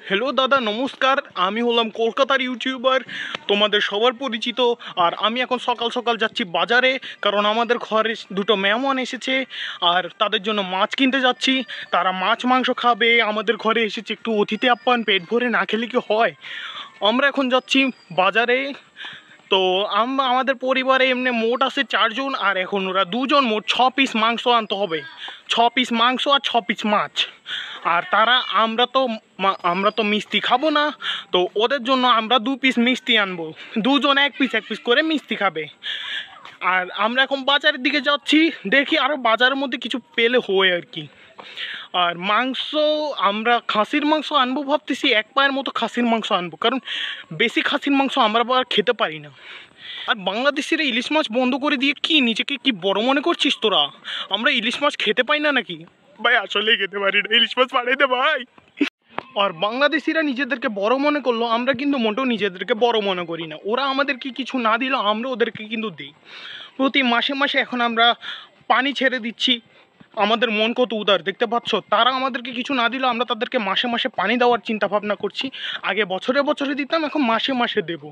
Hello দাদা, নমস্কার। আমি হলাম কলকাতার ইউটিউবার, তোমাদের সবার পরিচিত। আর আমি এখন সকাল সকাল যাচ্ছি বাজারে, কারণ আমাদের ঘরে দুটো মেহমান এসেছে আর তাদের জন্য মাছ কিনতে যাচ্ছি। তারা মাছ মাংস খাবে, আমাদের ঘরে এসেছে একটু অতিথি আপ্যায়ন, পেট ভরে না খেলে কি হয়। আমরা এখন যাচ্ছি বাজারে। তো আমাদের পরিবারে এমনি মোট আছে 4 জন, আর এখন ওরা 2 জন, মোট 6 পিস মাংস আনতে হবে। 6 পিস মাংস আর 6 পিস মাছ। আর আমরা তো মিষ্টি খাবো না, তো ওদের জন্য আমরা 2 পিস মিষ্টি আনবো। 2 জন 1 পিস করে মিষ্টি খাবে। আর আমরা এখন বাজারের দিকে যাচ্ছি, দেখি আরও বাজারের মধ্যে কিছু পেলে হয় আর কি। আর মাংস, আমরা খাসির মাংস আনবো ভাবতেছি, 1 পায়ের মতো খাসির মাংস আনবো, কারণ বেশি খাসির মাংস আমরা আবার খেতে পারি না। আর বাংলাদেশের ইলিশ মাছ বন্ধ করে দিয়ে কি নিজেকে কি বড় মনে করছিস তোরা? আমরা ইলিশ মাছ খেতে পাই না নাকি? ভাই আসলেই খেতে পারি না, ইলিশ মাছ পাঠাই দে ভাই। আর বাংলাদেশিরা নিজেদেরকে বড় মনে করলো, আমরা কিন্তু মোটেও নিজেদেরকে বড় মনে করি না। ওরা আমাদেরকে কিছু না দিলেও আমরা ওদেরকে কিন্তু দিই। প্রতি মাসে মাসে এখন আমরা পানি ছেড়ে দিচ্ছি। আমাদের মন কত উদার দেখতে পাচ্ছ। তারা আমাদেরকে কিছু না দিলেও আমরা তাদেরকে মাসে মাসে পানি দেওয়ার চিন্তা ভাবনা করছি। আগে বছরে বছরে দিতাম, এখন মাসে মাসে দেব।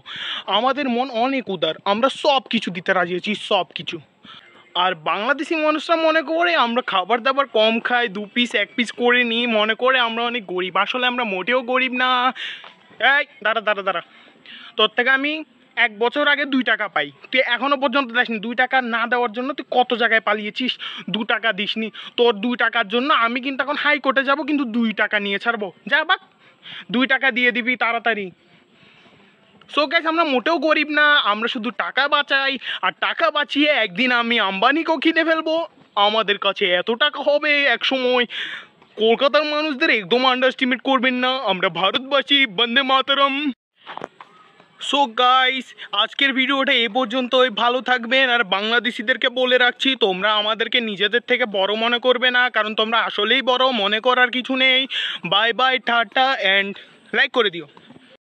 আমাদের মন অনেক উদার, আমরা সব কিছু দিতে রাজি আছি, সব কিছু। আর বাংলাদেশি মানুষরা মনে করে আমরা খাবার দাবার কম খাই, 2 পিস 1 পিস করে নিই, মনে করে আমরা অনেক গরিব। আসলে আমরা মোটেও গরিব না। এই দাঁড়া দাঁড়া দাঁড়া, তোর থেকে আমি 1 বছর আগে 2 টাকা পাই, তুই এখনো পর্যন্ত দেসনি। 2 টাকা না দেওয়ার জন্য তুই কত জায়গায় পালিয়েছিস, 2 টাকা দিসনি। তোর 2 টাকার জন্য আমি কিন্তু এখন হাইকোর্টে যাব, কিন্তু 2 টাকা নিয়ে ছাড়বো। যা বাক, 2 টাকা দিয়ে দিবি তাড়াতাড়ি। সো গাইস, আমরা মোটেও গরিব না, আমরা শুধু টাকা বাঁচাই। আর টাকা বাঁচিয়ে একদিন আমি আম্বানিকেও কিনে ফেলবো। আমাদের কাছে এত টাকা হবে এক সময়। কলকাতার মানুষদের একদম আন্ডার এস্টিমেট করবেন না, আমরা ভারতবাসী। বন্দে মাতরম। সো গাইস, আজকের ভিডিওটা এ পর্যন্তই। ভালো থাকবেন। আর বাংলাদেশিদেরকে বলে রাখছি, তোমরা আমাদেরকে নিজেদের থেকে বড় মনে করবে না, কারণ তোমরা আসলেই বড়, মনে করার কিছু নেই। Bye bye, tata, and like করে দিও।